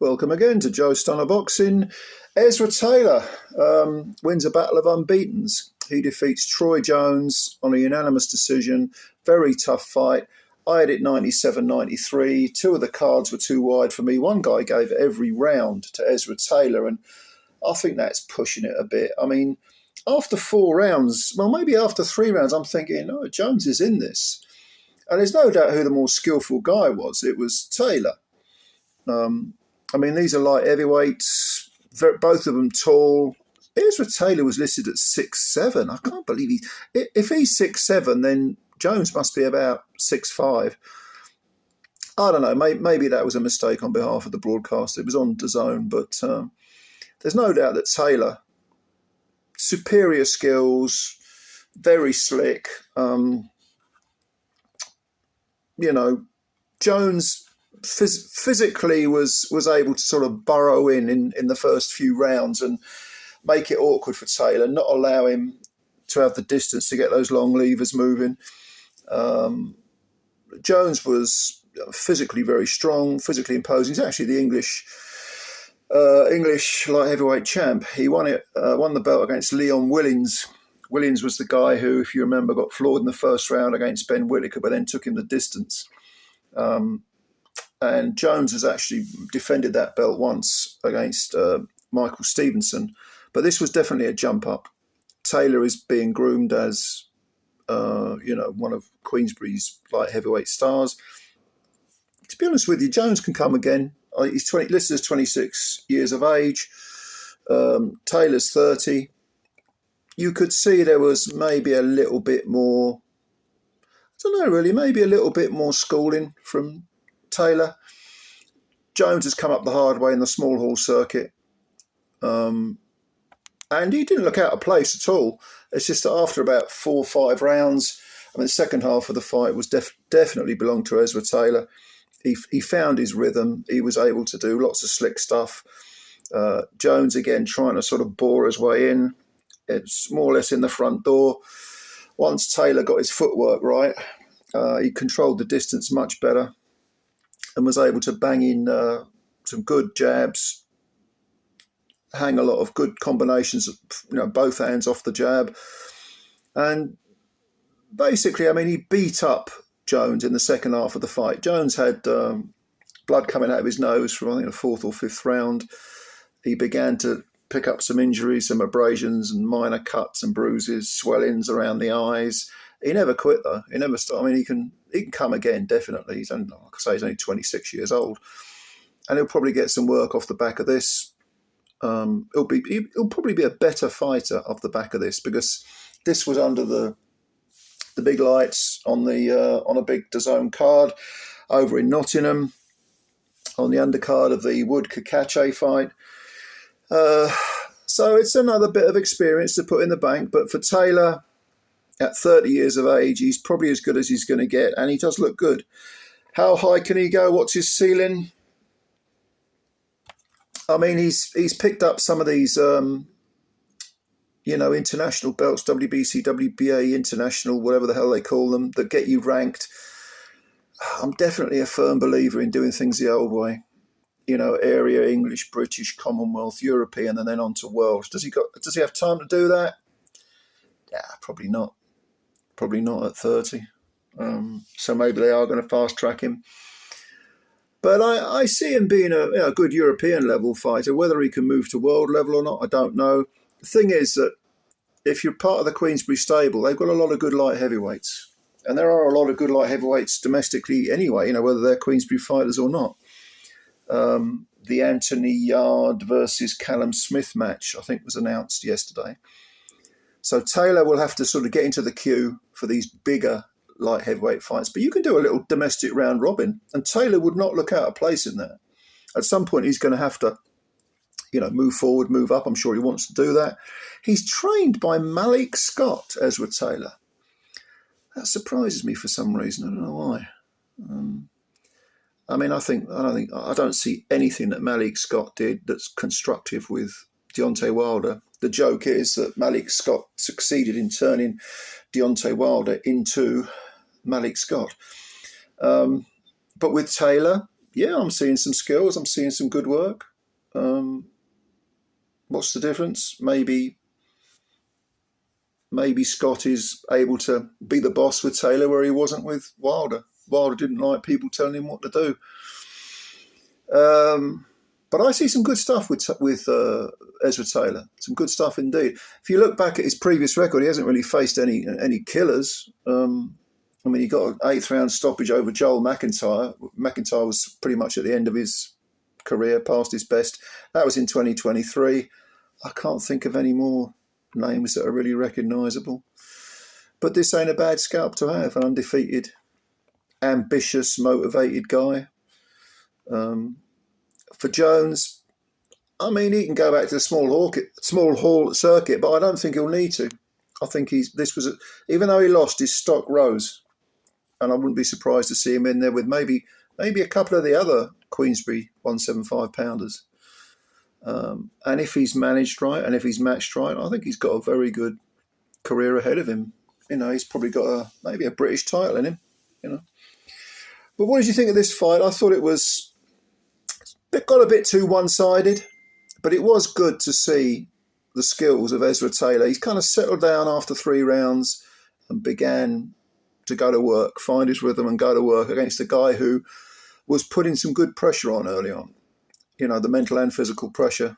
Welcome again to Joe Stunner Boxing. Ezra Taylor wins a battle of unbeatens. He defeats Troy Jones on a unanimous decision. Very tough fight. I had it 97-93. Two of the cards were too wide for me. One guy gave every round to Ezra Taylor, and I think that's pushing it a bit. I mean, after 4 rounds, well, maybe after 3 rounds, I'm thinking, oh, Jones is in this. And there's no doubt who the more skillful guy was. It was Taylor. I mean, these are light heavyweights, both of them tall. Ezra Taylor was listed at 6'7". I can't believe if he's 6'7", then Jones must be about 6'5". I don't know, maybe that was a mistake on behalf of the broadcast. It was on DAZN, but there's no doubt that Taylor, superior skills, very slick. Jones physically was able to sort of burrow in the first few rounds and make it awkward for Taylor, not allow him to have the distance to get those long levers moving. Jones was physically very strong, physically imposing. He's actually the English light heavyweight champ. He won the belt against Leon Willins. Willins was the guy who, if you remember, got floored in the first round against Ben Whittaker, but then took him the distance. And Jones has actually defended that belt once against Michael Stevenson. But this was definitely a jump up. Taylor is being groomed as, one of Queensberry's light heavyweight stars. To be honest with you, Jones can come again. He's listed as 26 years of age. Taylor's 30. You could see there was maybe a little bit more, I don't know really, maybe a little bit more schooling from Taylor. Jones has come up the hard way in the small hall circuit. And he didn't look out of place at all. It's just that after about 4 or 5 rounds, I mean, the second half of the fight was definitely belonged to Ezra Taylor. He found his rhythm. He was able to do lots of slick stuff. Jones, again, trying to sort of bore his way in. It's more or less in the front door. Once Taylor got his footwork right, he controlled the distance much better and was able to bang in some good jabs, hang a lot of good combinations, both hands off the jab. And basically, I mean, he beat up Jones in the second half of the fight. Jones had blood coming out of his nose from, I think, the 4th or 5th round. He began to pick up some injuries, some abrasions and minor cuts and bruises, swellings around the eyes. He never quit, though. He never stopped. I mean, he can come again, definitely. He's only, like I say, he's only 26 years old. And he'll probably get some work off the back of this. He'll probably be a better fighter off the back of this, because this was under the big lights on a big DAZN card over in Nottingham on the undercard of the Wood Kakache fight. So it's another bit of experience to put in the bank. But for Taylor, at 30 years of age, he's probably as good as he's going to get, and he does look good. How high can he go? What's his ceiling? I mean, he's picked up some of these, international belts, WBC, WBA, international, whatever the hell they call them, that get you ranked. I'm definitely a firm believer in doing things the old way. Area, English, British, Commonwealth, European, and then on to world. Does he have time to do that? Yeah, probably not. Probably not at 30. So maybe they are going to fast track him. But I see him being a good European level fighter. Whether he can move to world level or not, I don't know. The thing is that if you're part of the Queensberry stable, they've got a lot of good light heavyweights. And there are a lot of good light heavyweights domestically anyway, whether they're Queensberry fighters or not. The Anthony Yard versus Callum Smith match, I think, was announced yesterday. So Taylor will have to sort of get into the queue for these bigger light heavyweight fights. But you can do a little domestic round robin, and Taylor would not look out of place in that. At some point, he's going to have to, move forward, move up. I'm sure he wants to do that. He's trained by Malik Scott, Ezra Taylor. That surprises me for some reason. I don't know why. I don't see anything that Malik Scott did that's constructive with Deontay Wilder. The joke is that Malik Scott succeeded in turning Deontay Wilder into Malik Scott. But with Taylor, yeah, I'm seeing some skills. I'm seeing some good work. What's the difference? Maybe Scott is able to be the boss with Taylor where he wasn't with Wilder. Wilder didn't like people telling him what to do. But I see some good stuff with Ezra Taylor. Some good stuff indeed. If you look back at his previous record, he hasn't really faced any killers. I mean, he got an 8th round stoppage over Joel McIntyre. McIntyre was pretty much at the end of his career, past his best. That was in 2023. I can't think of any more names that are really recognisable. But this ain't a bad scalp to have, an undefeated, ambitious, motivated guy. For Jones, I mean, he can go back to the small hall circuit, but I don't think he'll need to. I think even though he lost, his stock rose. And I wouldn't be surprised to see him in there with maybe a couple of the other Queensberry 175 pounders. And if he's managed right and if he's matched right, I think he's got a very good career ahead of him. You know, he's probably got maybe a British title in him, you know. But what did you think of this fight? I thought it got a bit too one-sided, but it was good to see the skills of Ezra Taylor. He's kind of settled down after 3 rounds and began to go to work, find his rhythm and go to work against a guy who was putting some good pressure on early on. You know, the mental and physical pressure.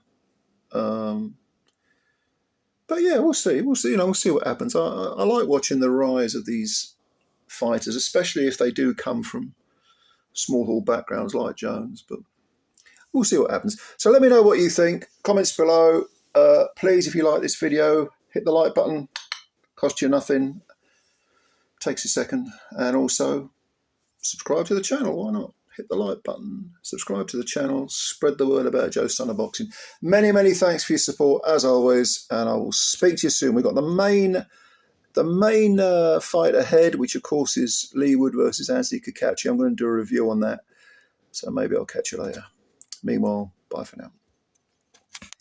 But yeah, we'll see. We'll see. You know, we'll see what happens. I like watching the rise of these fighters, especially if they do come from small hall backgrounds like Jones. But we'll see what happens. So let me know what you think. Comments below. Please, if you like this video, hit the like button. Costs you nothing. Takes a second. And also subscribe to the channel. Why not? Hit the like button, subscribe to the channel, spread the word about Joe's Son of Boxing. Many, many thanks for your support, as always, and I will speak to you soon. We've got the main fight ahead, which of course is Leewood versus Anthony Kakachi. I'm going to do a review on that, so maybe I'll catch you later. Meanwhile, bye for now.